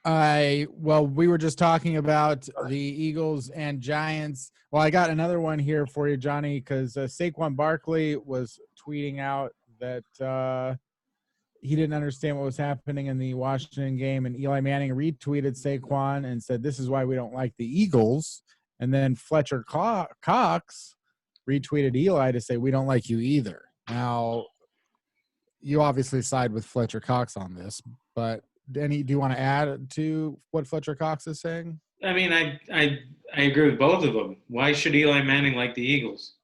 We were just talking about the Eagles and Giants. Well, I got another one here for you, Johnny, because Saquon Barkley was tweeting out that he didn't understand what was happening in the Washington game, and Eli Manning retweeted Saquon and said, "This is why we don't like the Eagles." And then Fletcher Cox retweeted Eli to say, "We don't like you either." Now, you obviously side with Fletcher Cox on this, but do you want to add to what Fletcher Cox is saying? I mean, I agree with both of them. Why should Eli Manning like the Eagles?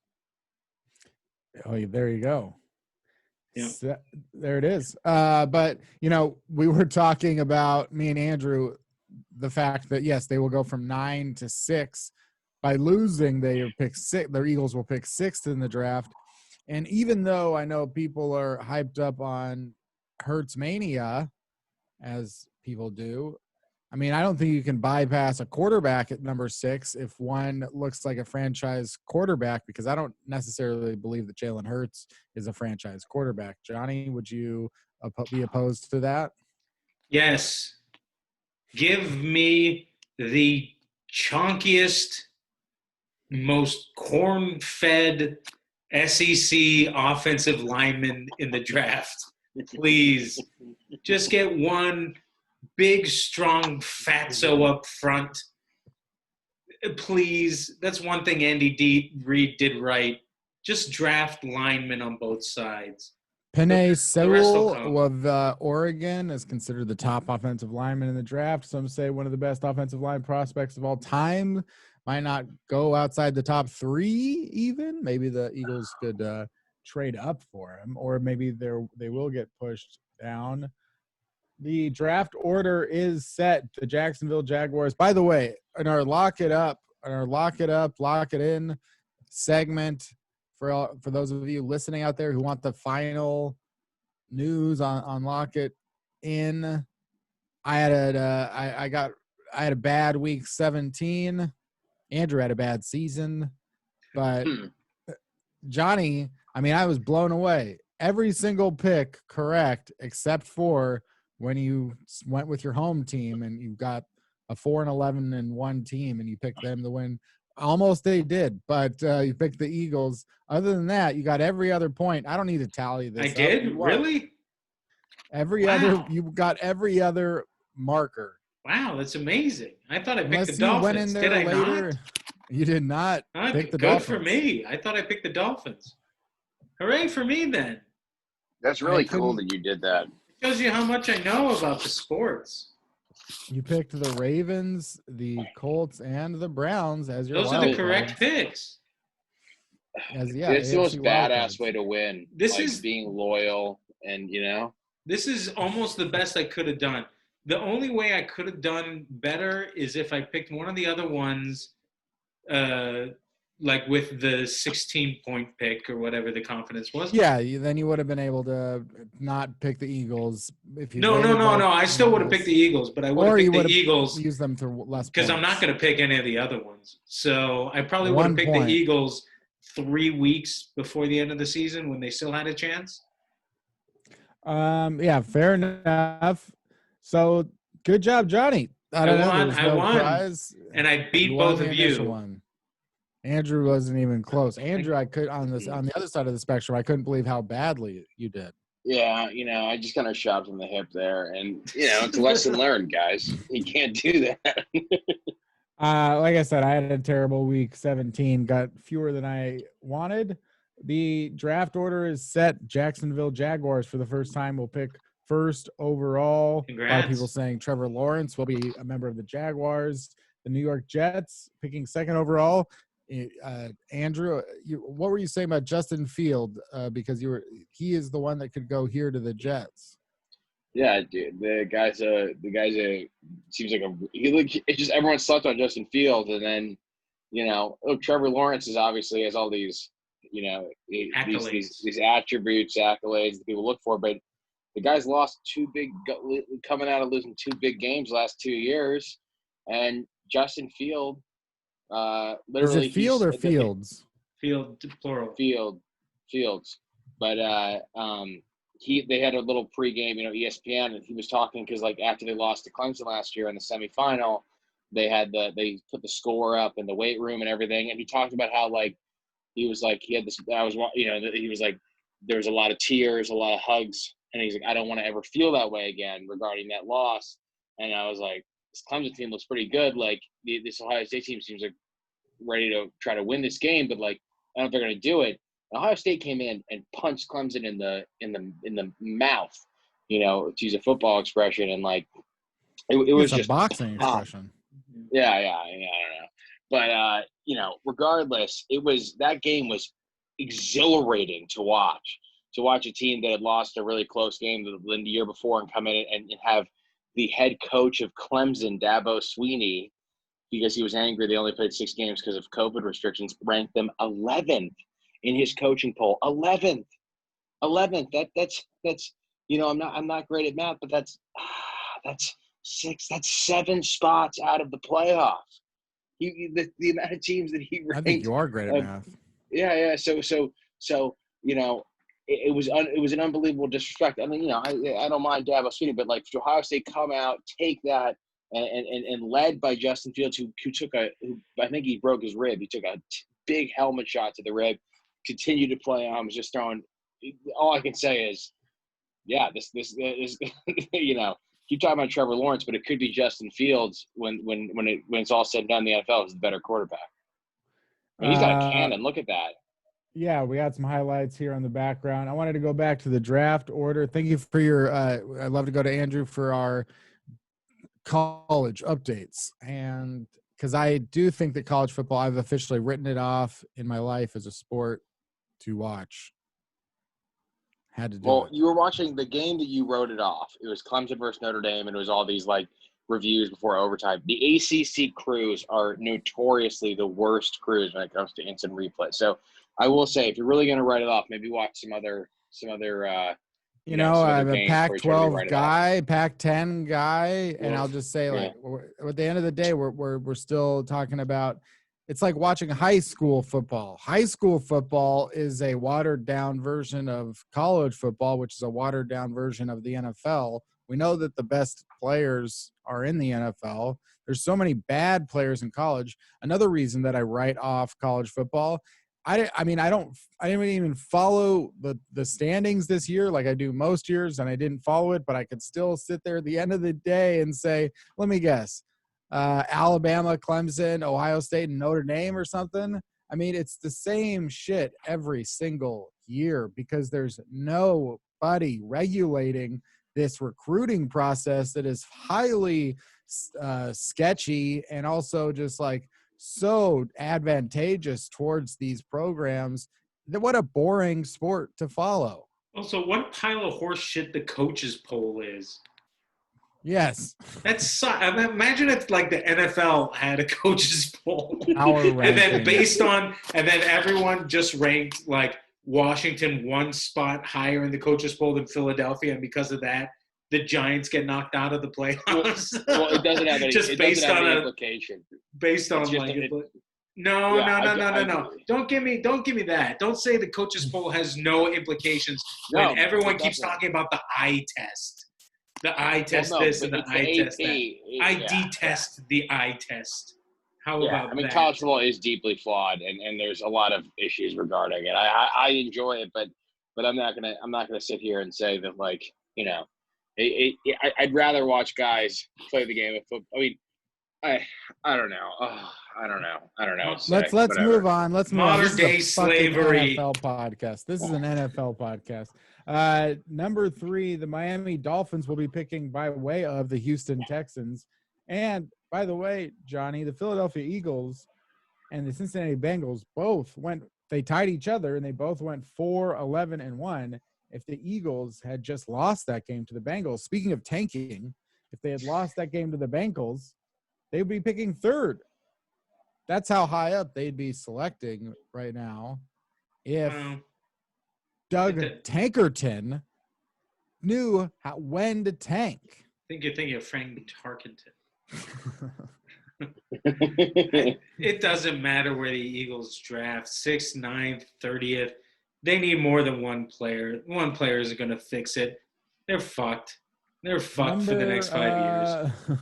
Oh, there you go. Yeah. So, there it is. But, we were talking about, me and Andrew, the fact that, yes, they will go from 9 to 6. By losing, their Eagles will pick 6th in the draft. And even though I know people are hyped up on Hurts mania, as people do, I mean, I don't think you can bypass a quarterback at number 6 if one looks like a franchise quarterback, because I don't necessarily believe that Jalen Hurts is a franchise quarterback. Johnny, would you be opposed to that? Yes. Give me the chunkiest, most corn-fed SEC offensive lineman in the draft. Please. Just get one big, strong fatso up front. Please. That's one thing Andy Reid did right. Just draft linemen on both sides. Penei Sewell of Oregon is considered the top offensive lineman in the draft. Some say one of the best offensive line prospects of all time. Might not go outside the top 3 even. Maybe the Eagles could trade up for him, or maybe they will get pushed down. The draft order is set. The Jacksonville Jaguars, by the way, in our lock it in segment, for those of you listening out there who want the final news on Lock It In, I had a bad week 17. Andrew had a bad season, but Johnny, I mean, I was blown away. Every single pick correct, except for when you went with your home team and you got a 4-11-1 team and you picked them to win. Almost they did, but you picked the Eagles. Other than that, you got every other point. I don't need to tally this. I did? Really? You got every other marker. Wow, that's amazing. I thought I picked the Dolphins. Did I not? You did not pick the Dolphins. Good for me. I thought I picked the Dolphins. Hooray for me then. That's really cool that you did that. It shows you how much I know about the sports. You picked the Ravens, the Colts, and the Browns as your Those are the correct picks. It's the most badass way to win. This is being loyal and, This is almost the best I could have done. The only way I could have done better is if I picked one of the other ones, like with the 16-point pick or whatever the confidence was. Yeah, then you would have been able to not pick the Eagles. If you No. I still would have picked the Eagles, but I would have picked the Eagles. Use them to less because I'm not going to pick any of the other ones. So I probably would have picked the Eagles 3 weeks before the end of the season when they still had a chance. Yeah, fair enough. So good job, Johnny. I won, and I beat both of you. Andrew wasn't even close. Andrew, I could on the other side of the spectrum, I couldn't believe how badly you did. Yeah, I just kind of shot from the hip there, and it's a lesson learned, guys. You can't do that. Like I said, I had a terrible week 17. Got fewer than I wanted. The draft order is set. Jacksonville Jaguars for the first time will pick first overall. Congrats. A lot of people saying Trevor Lawrence will be a member of the Jaguars. The New York Jets picking second overall. Andrew, what were you saying about Justin Field? Because he is the one that could go here to the Jets. Yeah, dude, the guy's seems like it's just everyone slept on Justin Field, and then Trevor Lawrence obviously has all these these attributes, accolades that people look for, but the guy's lost coming out of losing 2 big games last 2 years, and Justin Field. Literally, is it Field or Fields? Field, plural. Fields, but they had a little pregame, ESPN, and he was talking because like after they lost to Clemson last year in the semifinal, they put the score up in the weight room and everything, and he talked about how like he was like he had this he was like there was a lot of tears, a lot of hugs, and he's like, I don't want to ever feel that way again regarding that loss. And I was like, this Clemson team looks pretty good. Like this Ohio State team seems like ready to try to win this game, but like I don't know if they're going to do it. Ohio State came in and punched Clemson in the mouth, to use a football expression, and like it was a just boxing expression. Yeah, I don't know, but regardless, that game was exhilarating to watch. To watch a team that had lost a really close game the year before and come in and have the head coach of Clemson, Dabo Swinney, because he was angry they only played 6 games because of COVID restrictions, ranked them 11th in his coaching poll. 11th. That's I'm not great at math, but that's 7 spots out of the playoffs. The amount of teams that he ranked. I think you are great at math. Yeah. So it was an unbelievable disrespect. I mean, I don't mind Dabo Swinney, but like Ohio State come out, take that, and led by Justin Fields, who I think he broke his rib. He took a big helmet shot to the rib, continued to play on, was just throwing. All I can say is, yeah, this is keep talking about Trevor Lawrence, but it could be Justin Fields when it's all said and done. The NFL is the better quarterback. And he's got a cannon. Look at that. Yeah, we got some highlights here on the background. I wanted to go back to the draft order. Thank you for your I'd love to go to Andrew for our college updates. And because I do think that college football, I've officially written it off in my life as a sport to watch. Had to do it. You were watching the game that you wrote it off. It was Clemson versus Notre Dame, and it was all these like reviews before overtime. The ACC crews are notoriously the worst crews when it comes to instant replay. So I will say, if you're really going to write it off, maybe watch some other. I'm a Pac-12 guy, Pac-10 guy, and I'll just say, like, at the end of the day, we're still talking about. It's like watching high school football. High school football is a watered-down version of college football, which is a watered-down version of the NFL. We know that the best players are in the NFL. There's so many bad players in college. Another reason that I write off college football, I didn't even follow the standings this year like I do most years, and I didn't follow it, but I could still sit there at the end of the day and say, let me guess, Alabama, Clemson, Ohio State, and Notre Dame or something. I mean, it's the same shit every single year because there's nobody regulating this recruiting process that is highly sketchy and also just like so advantageous towards these programs. What a boring sport to follow. Also, what pile of horse shit the coaches poll is. Yes. Imagine if like the NFL had a coaches poll. And then everyone just ranked like Washington 1 spot higher in the coaches poll than Philadelphia, and because of that, the Giants get knocked out of the playoffs. Well, it doesn't have any just based on an implication. Based on like No. Don't give me that. Don't say the coaches poll has no implications when everyone keeps talking about the eye test. The eye test and the eye test that. I detest the eye test. How about that? I mean, college football is deeply flawed, and there's a lot of issues regarding it. I enjoy it, but I'm not gonna sit here and say that like I'd rather watch guys play the game of football. I mean, I don't know. I don't know. Let's move on. Let's move on. Modern day slavery. NFL podcast. This is an NFL podcast. Number 3, the Miami Dolphins will be picking by way of the Houston Texans. And by the way, Johnny, the Philadelphia Eagles and the Cincinnati Bengals they tied each other and they both went 4-11-1. If the Eagles had just lost that game to the Bengals, speaking of tanking, if they had lost that game to the Bengals, they would be picking 3rd. That's how high up they'd be selecting right now. If Doug Tankerton knew when to tank. I think you're thinking of Frank Tarkenton. It doesn't matter where the Eagles draft, 6th, 9th, 30th. They need more than one player. One player isn't going to fix it. They're fucked. They're fucked for the next 5 years.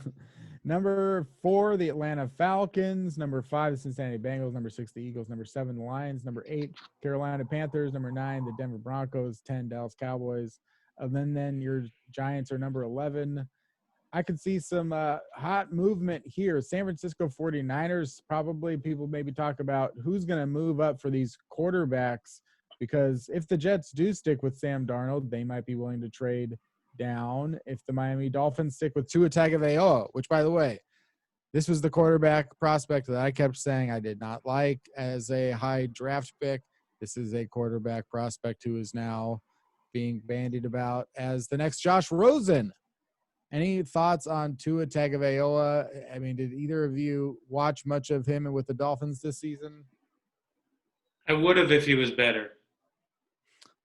Number 4, the Atlanta Falcons. Number 5, the Cincinnati Bengals. Number 6, the Eagles. Number 7, the Lions. Number 8, Carolina Panthers. Number 9, the Denver Broncos. 10, Dallas Cowboys. And then your Giants are number 11. I could see some hot movement here. San Francisco 49ers, probably people maybe talk about who's going to move up for these quarterbacks, because if the Jets do stick with Sam Darnold, they might be willing to trade down. If the Miami Dolphins stick with Tua Tagovailoa, which, by the way, this was the quarterback prospect that I kept saying I did not like as a high draft pick. This is a quarterback prospect who is now being bandied about as the next Josh Rosen. Any thoughts on Tua Tagovailoa? I mean, did either of you watch much of him with the Dolphins this season? I would have if he was better.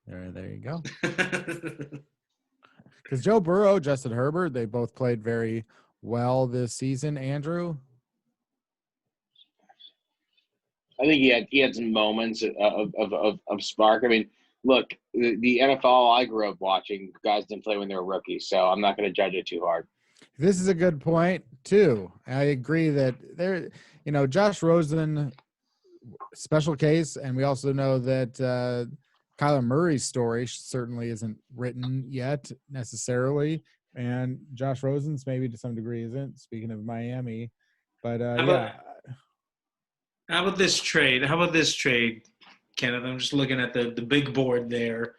There you go. Because Joe Burrow, Justin Herbert, they both played very well this season. Andrew? I think he had some moments of spark. I mean, look, the NFL I grew up watching, guys didn't play when they were rookies, so I'm not going to judge it too hard. This is a good point, too. I agree that Josh Rosen, special case, and we also know that Kyler Murray's story certainly isn't written yet necessarily, and Josh Rosen's maybe to some degree isn't, speaking of Miami. But, How about this trade? Kenneth? I'm just looking at the big board there.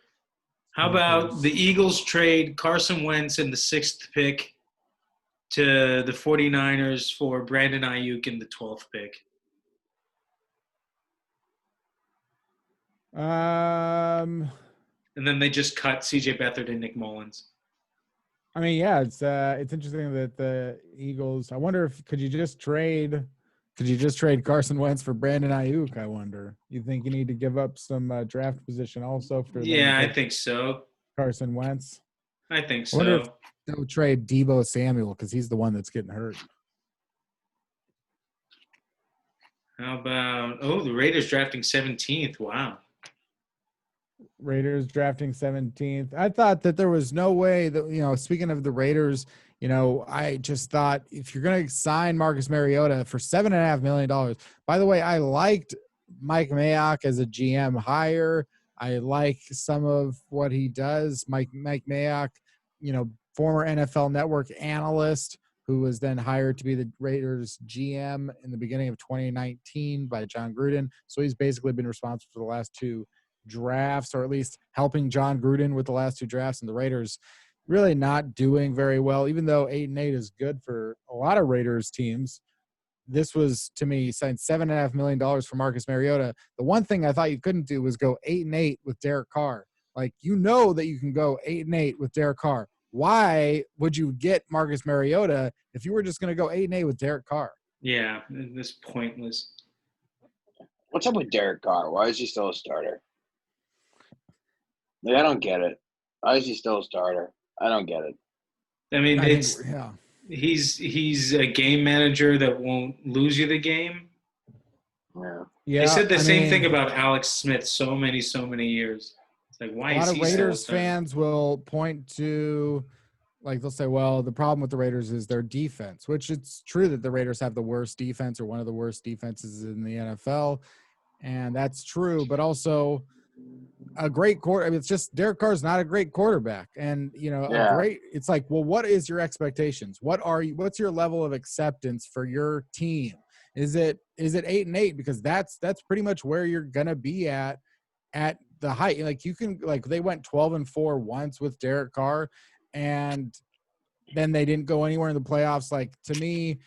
How about the Eagles trade Carson Wentz in the 6th pick to the 49ers for Brandon Ayuk in the 12th pick? And then they just cut C.J. Beathard and Nick Mullins. I mean, yeah, it's interesting that the Eagles. I wonder if could you just trade Carson Wentz for Brandon Ayuk? I wonder. You think you need to give up some draft position also for? Yeah, I think so. Carson Wentz. I think so. I wonder if they'll trade Deebo Samuel because he's the one that's getting hurt. How about the Raiders drafting 17th? Wow. Raiders drafting 17th. I thought that there was no way that, speaking of the Raiders, I just thought if you're going to sign Marcus Mariota for $7.5 million, by the way, I liked Mike Mayock as a GM hire. I like some of what he does. Mike Mayock, former NFL Network analyst who was then hired to be the Raiders GM in the beginning of 2019 by John Gruden. So he's basically been responsible for the last 2 drafts, or at least helping John Gruden with the last 2 drafts, and the Raiders really not doing very well, even though 8-8 is good for a lot of Raiders teams. This was, to me, signed $7.5 million for Marcus Mariota. The one thing I thought you couldn't do was go 8-8 with Derek Carr. Like, that you can go 8-8 with Derek Carr. Why would you get Marcus Mariota if you were just going to go 8-8 with Derek Carr? Yeah, this is pointless. What's up with Derek Carr? Why is he still a starter? I don't get it. Why is he still a starter? I don't get it. I mean, he's a game manager that won't lose you the game. Yeah. They said the same thing about Alex Smith so many years. It's like, why is he still a starter? A lot of Raiders fans will point to, they'll say, well, the problem with the Raiders is their defense, which it's true that the Raiders have the worst defense or one of the worst defenses in the NFL, and that's true, but also – a great quarter. I mean, it's just Derek Carr's not a great quarterback, and great. It's like, well, what is your expectations? What's your level of acceptance for your team? Is it 8-8? Because that's pretty much where you're gonna be at the height. Like they went 12-4 once with Derek Carr, and then they didn't go anywhere in the playoffs. Like, to me,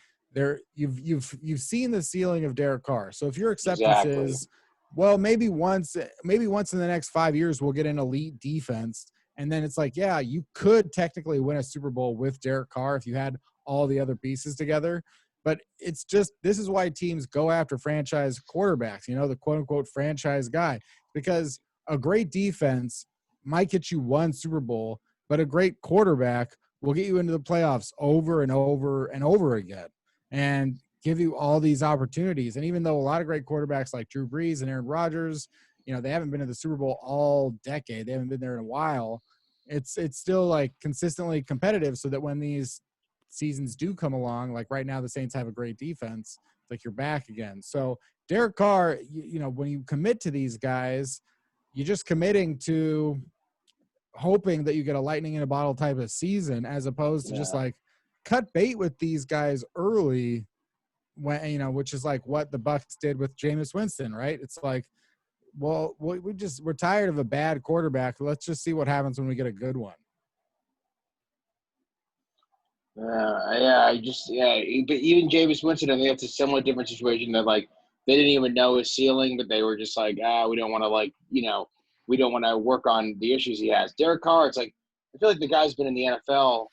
you've seen the ceiling of Derek Carr. So if your acceptance is, well, maybe once in the next 5 years we'll get an elite defense, and then it's like, yeah, you could technically win a Super Bowl with Derek Carr if you had all the other pieces together. But it's just, this is why teams go after franchise quarterbacks, the quote-unquote franchise guy, because a great defense might get you 1 Super Bowl, but a great quarterback will get you into the playoffs over and over and over again and give you all these opportunities. And even though a lot of great quarterbacks like Drew Brees and Aaron Rodgers, they haven't been to the Super Bowl all decade. They haven't been there in a while. It's still like consistently competitive, so that when these seasons do come along, like right now, the Saints have a great defense. It's like you're back again. So Derek Carr, when you commit to these guys, you're just committing to hoping that you get a lightning in a bottle type of season, as opposed to just like cut bait with these guys early, when which is like what the Bucs did with Jameis Winston, right? It's like, well, we're tired of a bad quarterback. Let's just see what happens when we get a good one. But even Jameis Winston, I think that's a somewhat different situation. That like they didn't even know his ceiling, but they were just like, we don't want to we don't want to work on the issues he has. Derek Carr, it's like I feel like the guy's been in the NFL.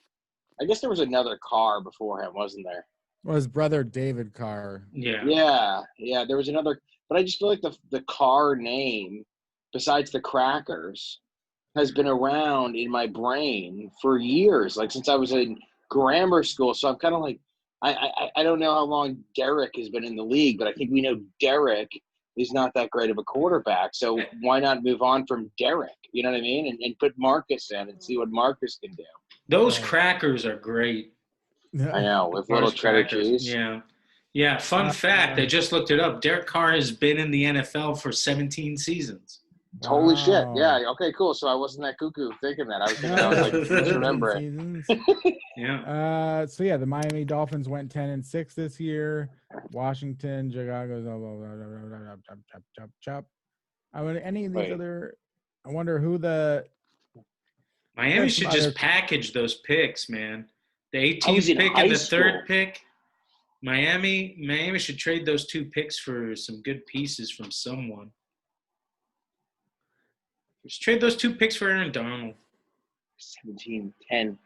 I guess there was another Carr before him, wasn't there? Well, his brother David Carr. Yeah. There was another, but I just feel like the Carr name, besides the Crackers, has been around in my brain for years, like since I was in grammar school. So I'm kind of like, I don't know how long Derek has been in the league, but I think we know Derek is not that great of a quarterback. So why not move on from Derek? You know what I mean? And put Marcus in and see what Marcus can do. Those crackers are great. I know, with little cheddar cheese. Yeah. Fun fact, I just looked it up. Derek Carr has been in the NFL for 17 seasons. Holy shit. Yeah. Okay, cool. So I wasn't that cuckoo thinking that. I was like, misremember it. Yeah. The Miami Dolphins went 10-6 this year. Washington, Chicago's chop. Any of these other, I wonder who the Miami should just package those picks, man. The 18th pick and the third pick. Miami should trade those two picks for some good pieces from someone. Just trade those two picks for Aaron Donald. 17-10. That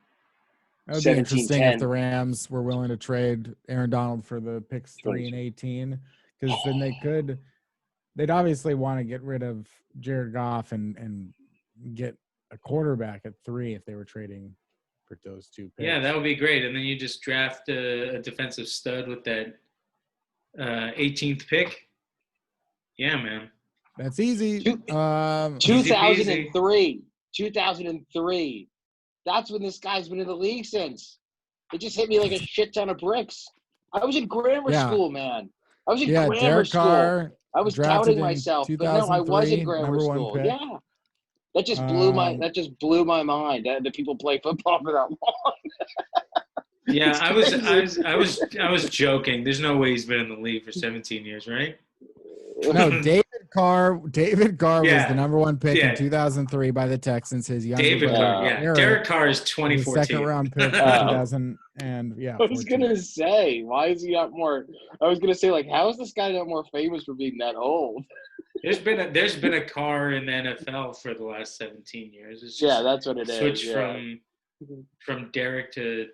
would be interesting if the Rams were willing to trade Aaron Donald for the picks 3 and 18, because then they'd obviously want to get rid of Jared Goff and get a quarterback at 3 if they were trading for those two picks. Yeah, that would be great. And then you just draft a defensive stud with that 18th pick. Yeah, man. That's easy. 2003. 2003. That's when this guy's been in the league since. It just hit me like a shit ton of bricks. I was in grammar school, man. I was in grammar Derek school. Carr, I was doubting myself, but no, I was in grammar school. Yeah. That just blew my mind that people play football for that long. Yeah, I was joking. There's no way he's been in the league for 17 years, right? No, David Carr was the number 1 pick in 2003 by the Texans. His younger brother, Derek Carr is 2014. Second round pick in 2000 and I was gonna say, why is he not more? I was gonna say, like, how is this guy not more famous for being that old? There's been a Carr in the NFL for the last 17 years. It's that's what it is. Switch from Derek to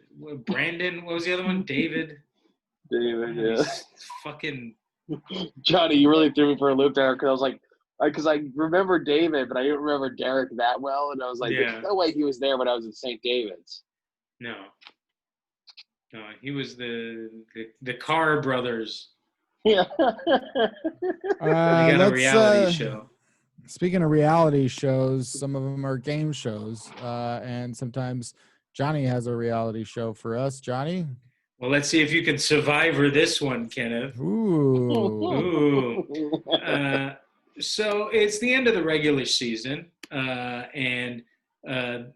Brandon. What was the other one? David. Yeah. Fucking. Johnny, you really threw me for a loop there, because I remember David, but I didn't remember Derek that well, and I was like, there's no way he was there when I was in St. David's. No, he was the Carr brothers. Yeah. They got a reality show. Speaking of reality shows, some of them are game shows, and sometimes Johnny has a reality show for us. Johnny? Well, let's see if you can survivor this one, Kenneth. Ooh. So it's the end of the regular season, and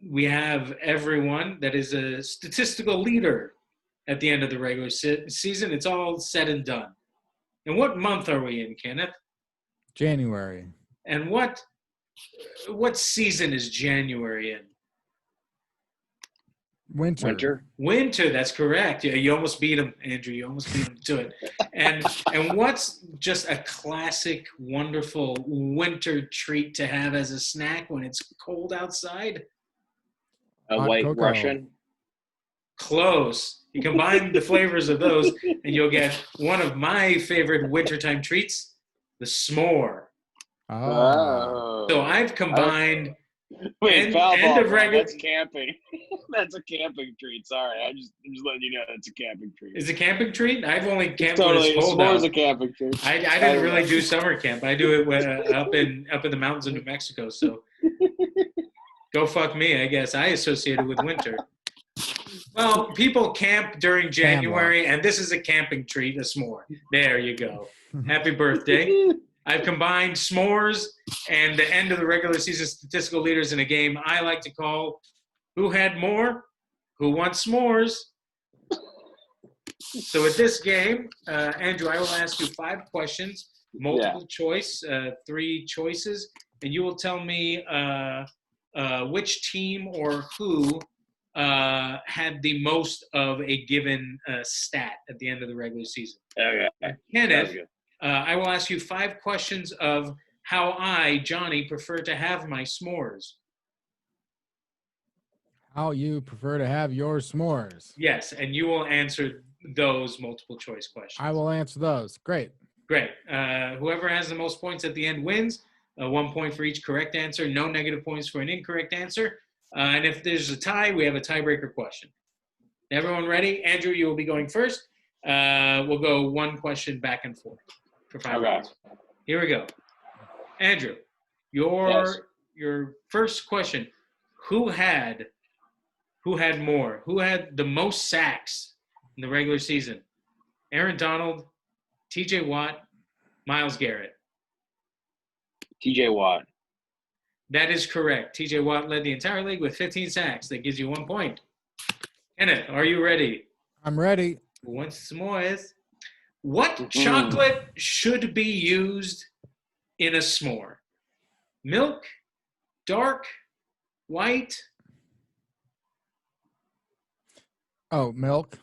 we have everyone that is a statistical leader at the end of the regular season. It's all said and done. And what month are we in, Kenneth? January. And what season is January in? Winter. That's correct. Yeah, you almost beat him, Andrew. You almost beat him to it. And what's just a classic, wonderful winter treat to have as a snack when it's cold outside? A white Russian. Close. You combine the flavors of those, and you'll get one of my favorite wintertime treats, the s'more. Oh. So I've combined Wait, End of regular. That's camping. That's a camping treat. Sorry, I'm just letting you know that's a camping treat. Is a camping treat? I've only camped Totally, when it's cold s'mores out. a camping treat. I didn't really do summer camp. I do it up in the mountains of New Mexico. So go fuck me. I guess I associate it with winter. Well, people camp during January, and this is a camping treat, a s'more. There you go. Happy birthday. I've combined s'mores and the end of the regular season statistical leaders in a game I like to call Who Had More? Who Wants S'mores? So with this game, Andrew, I will ask you 5 questions, multiple choice, 3 choices, and you will tell me which team or who had the most of a given stat at the end of the regular season. Okay. Kenneth, I will ask you 5 questions of how I, Johnny, prefer to have my s'mores. How you prefer to have your s'mores? Yes, and you will answer those multiple choice questions. I will answer those. Great. Whoever has the most points at the end wins. 1 point for each correct answer. No negative points for an incorrect answer. And if there's a tie, we have a tiebreaker question. Everyone ready? Andrew, you will be going first. We'll go 1 question back and forth for 5 minutes. Here we go. Andrew, your first question: Who had more? Who had the most sacks in the regular season? Aaron Donald, T.J. Watt, Myles Garrett. T.J. Watt. That is correct. T.J. Watt led the entire league with 15 sacks. That gives you 1 point. Kenneth, are you ready? I'm ready. Who wants s'mores? What chocolate should be used in a s'more? Milk, dark, white? Oh, milk.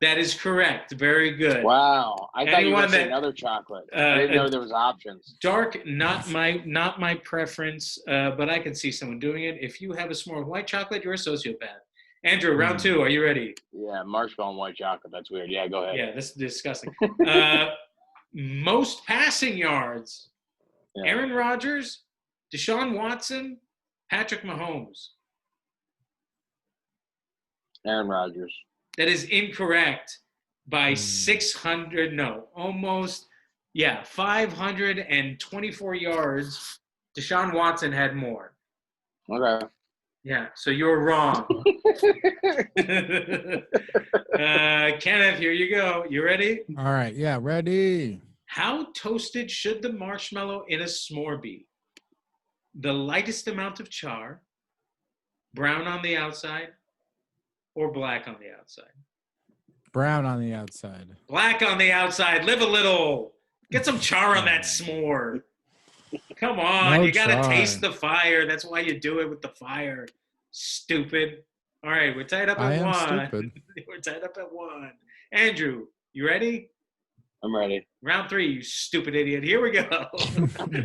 That is correct. Very good. Wow. I thought you were going to say another chocolate. I didn't know there was options. Dark, not my preference, but I can see someone doing it. If you have a s'more with white chocolate, you're a sociopath. Andrew, round 2. Are you ready? Yeah, marshmallow and white chocolate. That's weird. Yeah, go ahead. Yeah, this is disgusting. Most passing yards. Yeah. Aaron Rodgers, Deshaun Watson, Patrick Mahomes. Aaron Rodgers. That is incorrect by 600. No, almost. Yeah, 524 yards. Deshaun Watson had more. Okay. Yeah, so you're wrong. Kenneth, here you go. You ready? All right. Yeah, ready. How toasted should the marshmallow in a s'more be? The lightest amount of char, brown on the outside, or black on the outside? Brown on the outside. Black on the outside. Live a little. Get some char on that s'more. Come on. You got to taste the fire. That's why you do it with the fire. Stupid. All right. We're tied up at 1. Stupid. We're tied up at 1. Andrew, you ready? I'm ready. Round 3, you stupid idiot. Here we go.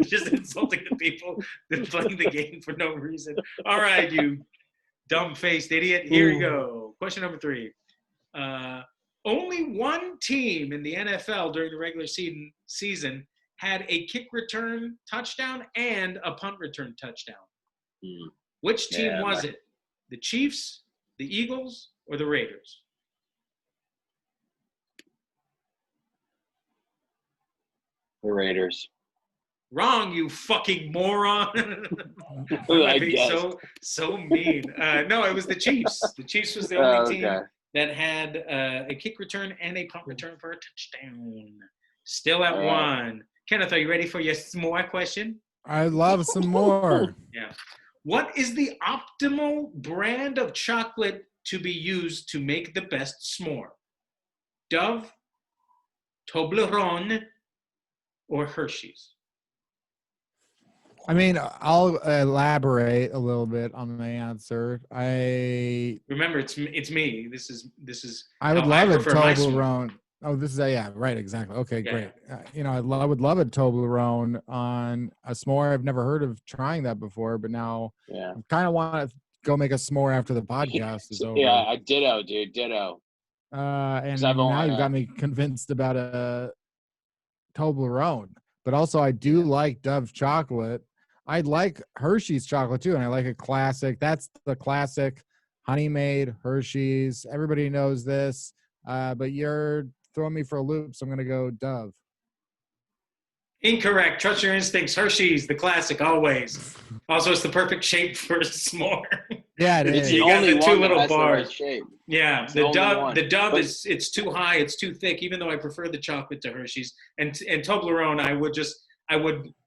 Just insulting the people that playing the game for no reason. All right, you dumb-faced idiot. Here we go. Question number 3. Only one team in the NFL during the regular season had a kick return touchdown and a punt return touchdown. Which team was it? The Chiefs, the Eagles, or the Raiders? The Raiders. Wrong, you fucking moron. I guess. So mean. No, it was the Chiefs. The Chiefs was the only team that had a kick return and a punt return for a touchdown. Still at 1. Kenneth, are you ready for your s'more question? I'd love some more. Yeah. What is the optimal brand of chocolate to be used to make the best s'more? Dove, Toblerone, or Hershey's? I mean, I'll elaborate a little bit on my answer. Remember, it's me. This is. I would love a Toblerone. Oh, this is right, exactly. Okay, great. I would love a Toblerone on a s'more. I've never heard of trying that before, but now I kind of want to go make a s'more after the podcast is over. Yeah, ditto, dude, ditto. And now you've got me convinced about a Toblerone, but also I do like Dove chocolate. I like Hershey's chocolate too, and I like a classic. That's the classic Honey Maid Hershey's. Everybody knows this, but you're throwing me for a loop, so I'm going to go Dove. Incorrect. Trust your instincts. Hershey's, the classic, always. Also, it's the perfect shape for a s'more. Yeah, it is. You got the two little bars. Right shape. Yeah, It's the Dove but, it's too high, it's too thick. Even though I prefer the chocolate to Hershey's and Toblerone,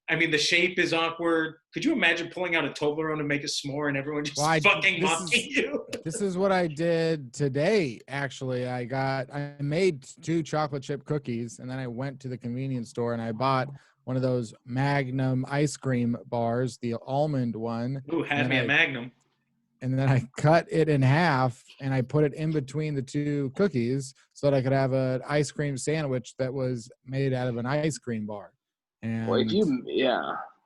I mean, the shape is awkward. Could you imagine pulling out a Toblerone and make a s'more and everyone just fucking mocking you? This is what I did today. Actually, I made 2 chocolate chip cookies, and then I went to the convenience store and I bought one of those Magnum ice cream bars, the almond one. Ooh, had me a Magnum. And then I cut it in half and I put it in between the 2 cookies so that I could have an ice cream sandwich that was made out of an ice cream bar. And well,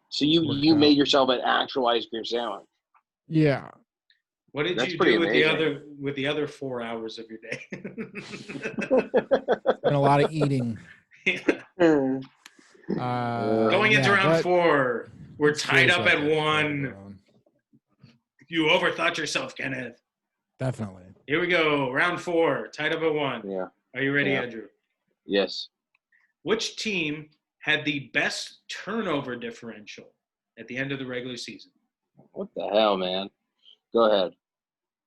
so you made yourself an actual ice cream sandwich. Yeah. What did you do with the other 4 hours of your day? Been a lot of eating. Going into round 4, we're tied up at 1. You overthought yourself, Kenneth. Definitely. Here we go. Round 4, tied up at 1. Yeah. Are you ready, Andrew? Yes. Which team had the best turnover differential at the end of the regular season? What the hell, man? Go ahead.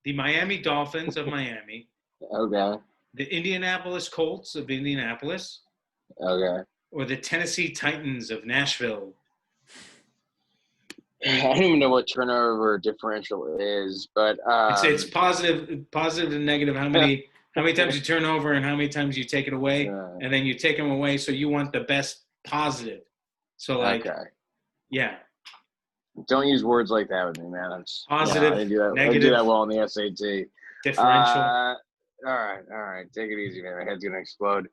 The Miami Dolphins of Miami. Okay. The Indianapolis Colts of Indianapolis. Okay. Or the Tennessee Titans of Nashville. I don't even know what turnover differential is, but it's positive and negative. How many times you turn over and how many times you take it away, and then you take them away. So you want the best positive. So yeah. Don't use words like that with me, man. It's positive, I didn't do that. negative. I didn't do that well on the SAT. Differential. All right. Take it easy, man. My head's gonna explode.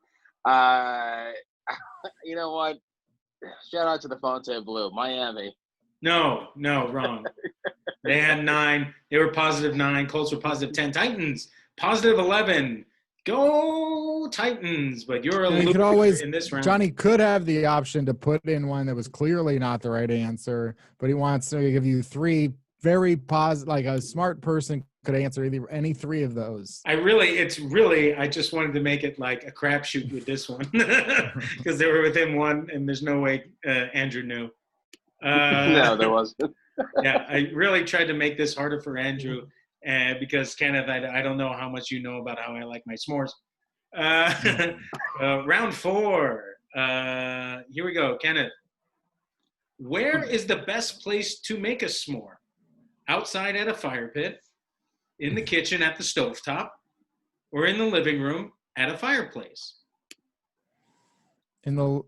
You know what? Shout out to the Fonte Blue, Miami. No, wrong. They had 9. They were positive 9. Colts were positive 10. Titans, positive 11. Go Titans! But you're a loser in this round. Johnny could have the option to put in one that was clearly not the right answer, but he wants to give you 3 very positive, like a smart person could answer any 3 of those. I just wanted to make it like a crapshoot with this one because they were within 1, and there's no way Andrew knew. No, there wasn't. Yeah, I really tried to make this harder for Andrew, because Kenneth, I don't know how much you know about how I like my s'mores. Round 4. Here we go, Kenneth. Where is the best place to make a s'more? Outside at a fire pit, in the kitchen at the stovetop, or in the living room at a fireplace? In the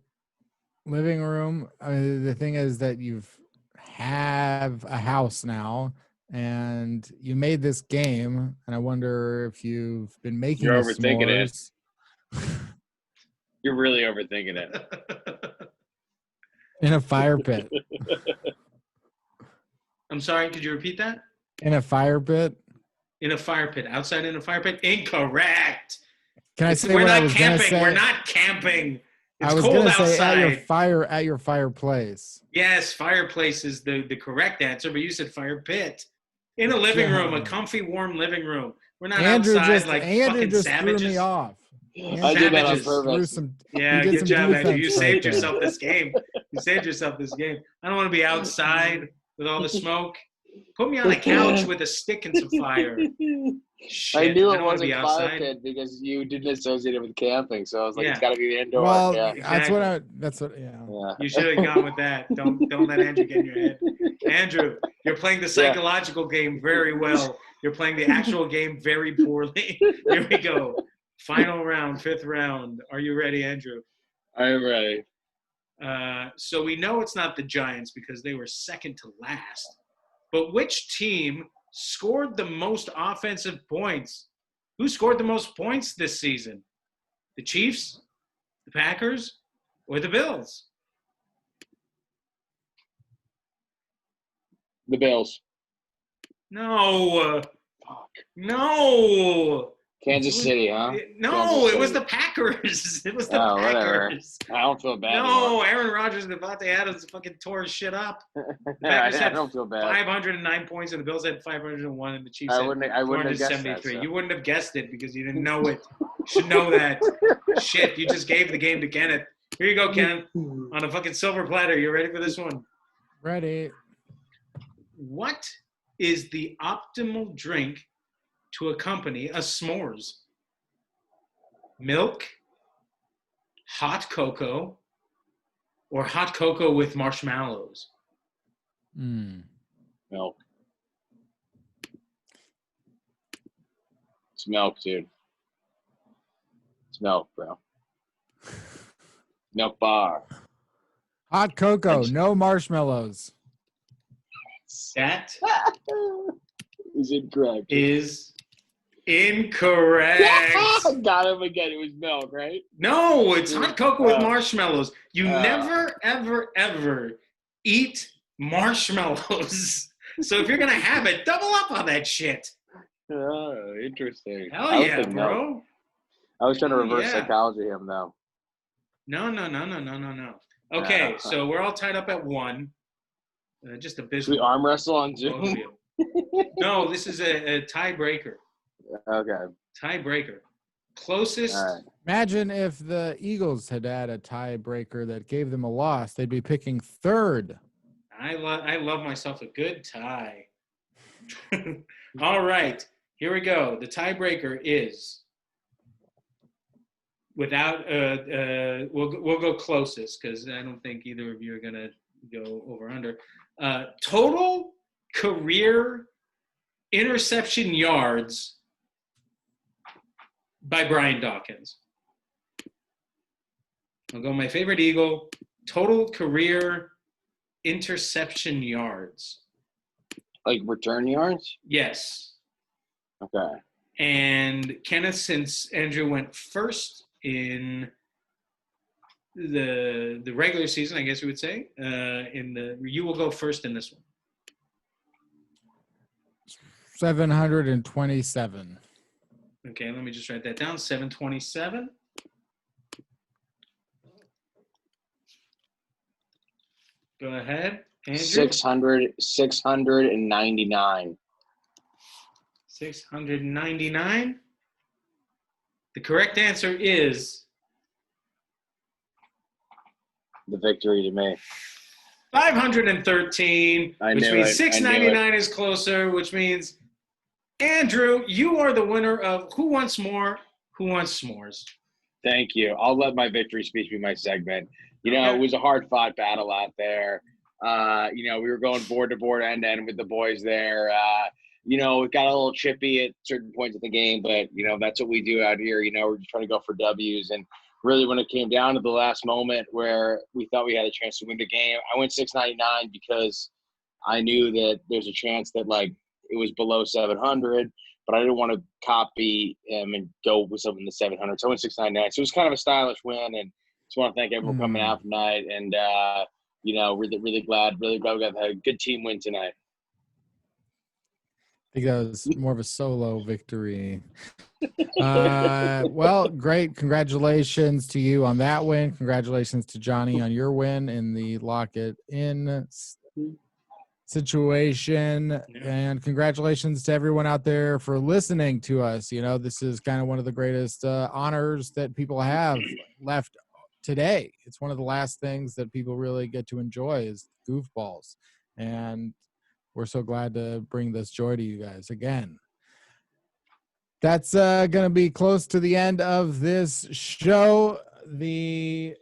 living room. I mean, the thing is that you have a house now and you made this game, and I wonder if you've been making You're overthinking s'mores. You're really overthinking it. In a fire pit. I'm sorry, could you repeat that? In a fire pit? In a fire pit. Outside in a fire pit? Incorrect. Can I say what I was going to say? We're not camping. It's I was cold gonna say outside. at your fireplace. Yes, fireplace is the correct answer, but you said fire pit. In a living room, a comfy, warm living room. We're not outside like fucking savages. Threw me off. I did that on purpose. Good job, Andrew. You saved yourself this game. I don't want to be outside with all the smoke. Put me on a couch with a stick and some fire. Shit, I knew it wasn't fire pit because you didn't associate it with camping, so I was like, it's got to be the indoor. Well, exactly. that's what. You should have gone with that. Don't let Andrew get in your head. Andrew, you're playing the psychological game very well. You're playing the actual game very poorly. Here we go. Final round, 5th round. Are you ready, Andrew? I am ready. So we know it's not the Giants because they were second to last. But which team scored the most offensive points? Who scored the most points this season? The Chiefs, the Packers, or the Bills? The Bills. No. No. Kansas City, huh? No, it was the Packers. It was the Packers. Whatever. I don't feel bad No, anymore. Aaron Rodgers and Devontae Adams fucking tore his shit up. The I Packers had don't feel bad. 509 points, and the Bills had 501, and the Chiefs had I wouldn't have guessed that. 473. So. You wouldn't have guessed it because you didn't know it. You should know that. Shit, you just gave the game to Kenneth. Here you go, Kenneth, on a fucking silver platter. You ready for this one? Ready. What is the optimal drink to accompany a s'mores? Milk, hot cocoa, or hot cocoa with marshmallows? Milk. It's milk, dude. It's milk, bro. Milk bar. Hot cocoa, no marshmallows. That is incorrect. Is incorrect. Got him again. It was milk, right? No, it's hot cocoa with marshmallows. You never, ever, ever eat marshmallows. So if you're going to have it, double up on that shit. Oh, interesting. Hell yeah, bro. I was trying to reverse psychology him, though. No. Okay, so we're all tied up at 1. Just a business. Should we arm wrestle on Zoom? No, this is a tiebreaker. Okay. Tiebreaker. Closest. Right. Imagine if the Eagles had had a tiebreaker that gave them a loss. They'd be picking third. I love myself a good tie. All right. Here we go. The tiebreaker is without we'll go closest because I don't think either of you are gonna go over under. Total career interception yards by Brian Dawkins. I'll go my favorite Eagle. Total career interception yards. Like return yards? Yes. Okay. And Kenneth, since Andrew went first in the regular season, I guess you would say, you will go first in this one. 727. Okay, let me just write that down. 727. Go ahead, Andrew. 699. 699. The correct answer is the victory to me. 513, which means 699 is closer, which means, Andrew, you are the winner of Who Wants More, Who Wants S'mores. Thank you. I'll let my victory speech be my segment. It was a hard-fought battle out there. We were going board to board, end to end with the boys there. It got a little chippy at certain points of the game, but, that's what we do out here. We're just trying to go for W's. And really when it came down to the last moment where we thought we had a chance to win the game, I went 699 because I knew that there's a chance that, it was below 700, but I didn't want to copy him and go with something in the 700. So I went 699. So it was kind of a stylish win, and just want to thank everyone coming out tonight. And, really glad we got a good team win tonight. I think that was more of a solo victory. Well, great. Congratulations to you on that win. Congratulations to Johnny on your win in the Lock It In situation. And congratulations to everyone out there for listening to us. This is kind of one of the greatest honors that people have left today. It's one of the last things that people really get to enjoy is Goofballs. And we're so glad to bring this joy to you guys again. That's going to be close to the end of this show. The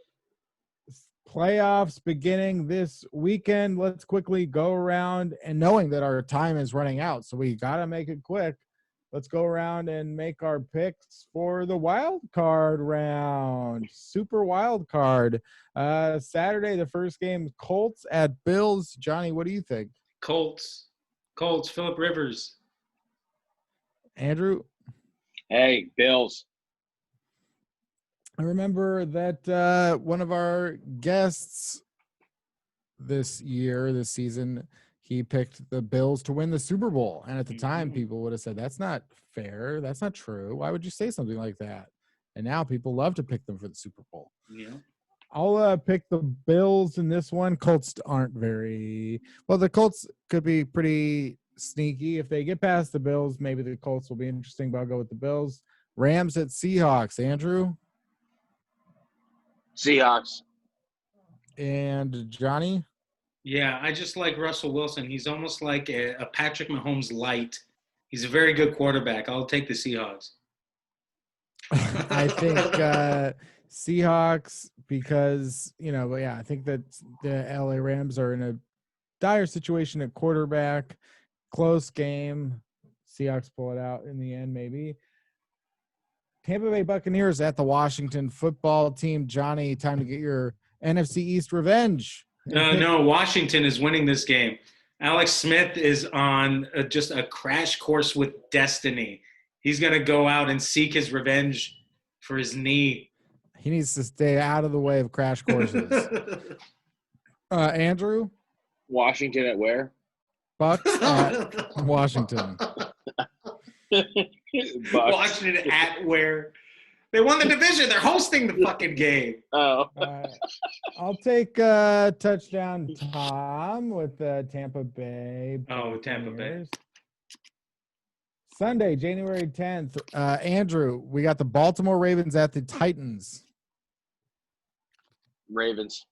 playoffs beginning this weekend. Let's quickly go around, and knowing that our time is running out, so we got to make it quick. Let's go around and make our picks for the wild card round. Super wild card. Saturday, the first game, Colts at Bills. Johnny, what do you think? Colts, Phillip Rivers. Andrew? Hey, Bills. I remember that one of our guests this season, he picked the Bills to win the Super Bowl. And at the time, people would have said, that's not fair. That's not true. Why would you say something like that? And now people love to pick them for the Super Bowl. Yeah. I'll pick the Bills in this one. Colts aren't very well. The Colts could be pretty sneaky. If they get past the Bills, maybe the Colts will be interesting, but I'll go with the Bills. Rams at Seahawks. Andrew? Seahawks. And Johnny? Yeah, I just like Russell Wilson. He's almost like a Patrick Mahomes light. He's a very good quarterback. I'll take the Seahawks. I think Seahawks because, I think that the LA Rams are in a dire situation at quarterback. Close game. Seahawks pull it out in the end, maybe. Tampa Bay Buccaneers at the Washington football team. Johnny, time to get your NFC East revenge. No, Washington is winning this game. Alex Smith is on just a crash course with destiny. He's going to go out and seek his revenge for his knee. He needs to stay out of the way of crash courses. Andrew? Washington at where? Bucks at Washington. Washington at where? They won the division. They're hosting the fucking game. Oh. I'll take touchdown Tom with Tampa Bay. Oh, Tampa Bay. Sunday, January 10th. Andrew, we got the Baltimore Ravens at the Titans. Ravens.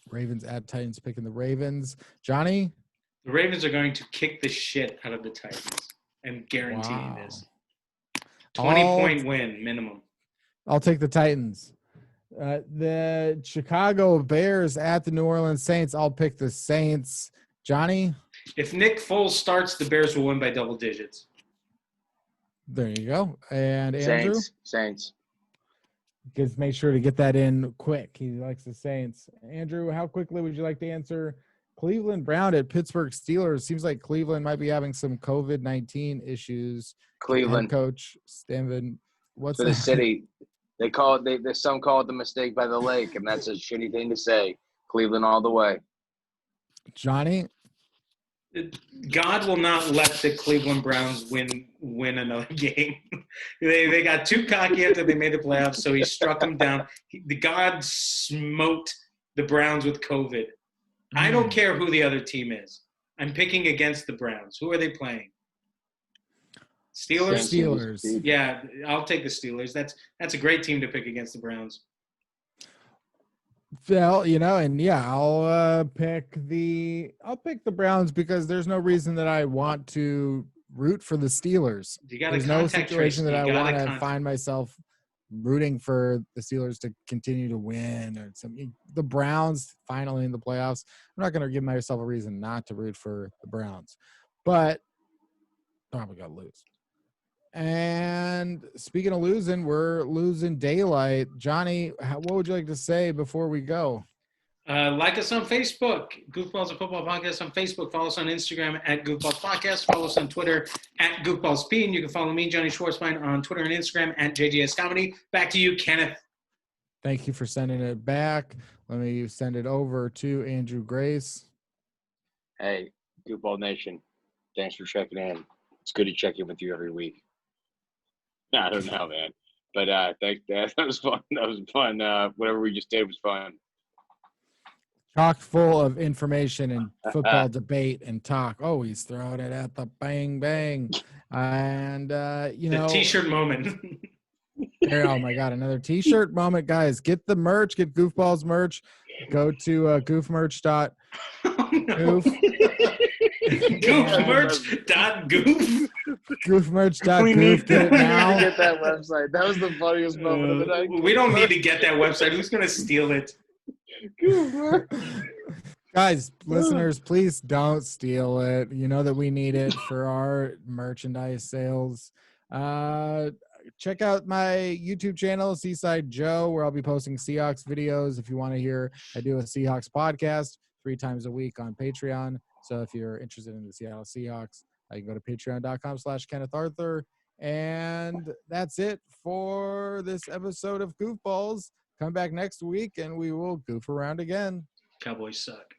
Ravens at Titans, picking the Ravens. Johnny? The Ravens are going to kick the shit out of the Titans and guarantee this. 20-point win minimum. I'll take the Titans. The Chicago Bears at the New Orleans Saints. I'll pick the Saints. Johnny? If Nick Foles starts, the Bears will win by double digits. There you go. And Andrew? Saints. Just make sure to get that in quick. He likes the Saints. Andrew, how quickly would you like to answer Cleveland Brown at Pittsburgh Steelers? Seems like Cleveland might be having some COVID-19 issues. Cleveland. Head coach Stanton. What's for the city? They call it. Some call it the mistake by the lake, and that's a shitty thing to say. Cleveland all the way. Johnny? God will not let the Cleveland Browns win another game. They got too cocky after they made the playoffs, so he struck them down. The God smote the Browns with COVID. I don't care who the other team is. I'm picking against the Browns. Who are they playing? Steelers. Yeah, I'll take the Steelers. That's a great team to pick against the Browns. Well, I'll pick the Browns because there's no reason that I want to root for the Steelers. There's no situation that I want to find myself rooting for the Steelers to continue to win or something. The Browns finally in the playoffs. I'm not going to give myself a reason not to root for the Browns, but probably got to lose. And speaking of losing, we're losing daylight. Johnny, what would you like to say before we go? Like us on Facebook, Goofballs, a football podcast on Facebook. Follow us on Instagram at Goofballs Podcast. Follow us on Twitter at GoofballsP. And you can follow me, Johnny Schwartzbein, on Twitter and Instagram at JGS Comedy. Back to you, Kenneth. Thank you for sending it back. Let me send it over to Andrew Grace. Hey, Goofball Nation. Thanks for checking in. It's good to check in with you every week. I don't know, man. But thanks, Dad. That was fun. Whatever we just did was fun. Chock full of information and football debate and talk. Always throwing it at the bang, bang. And, the T-shirt moment. Oh, my God. Another T-shirt moment, guys. Get the merch. Get Goofballs merch. Go to goofmerch.goof. Goofmerch.goof. Goofmerch.goof. Get it now. Get that website. That was the funniest moment of the night. We don't need to get that website. Who's going to steal it? Guys, listeners, please don't steal it. You know that we need it for our merchandise sales. Check out my YouTube channel, Seaside Joe, where I'll be posting Seahawks videos. If you want to hear, I do a Seahawks podcast 3 times a week on Patreon. So if you're interested in the Seattle Seahawks, you can go to patreon.com/Kenneth Arthur. And that's it for this episode of Goofballs. Come back next week and we will goof around again. Cowboys suck.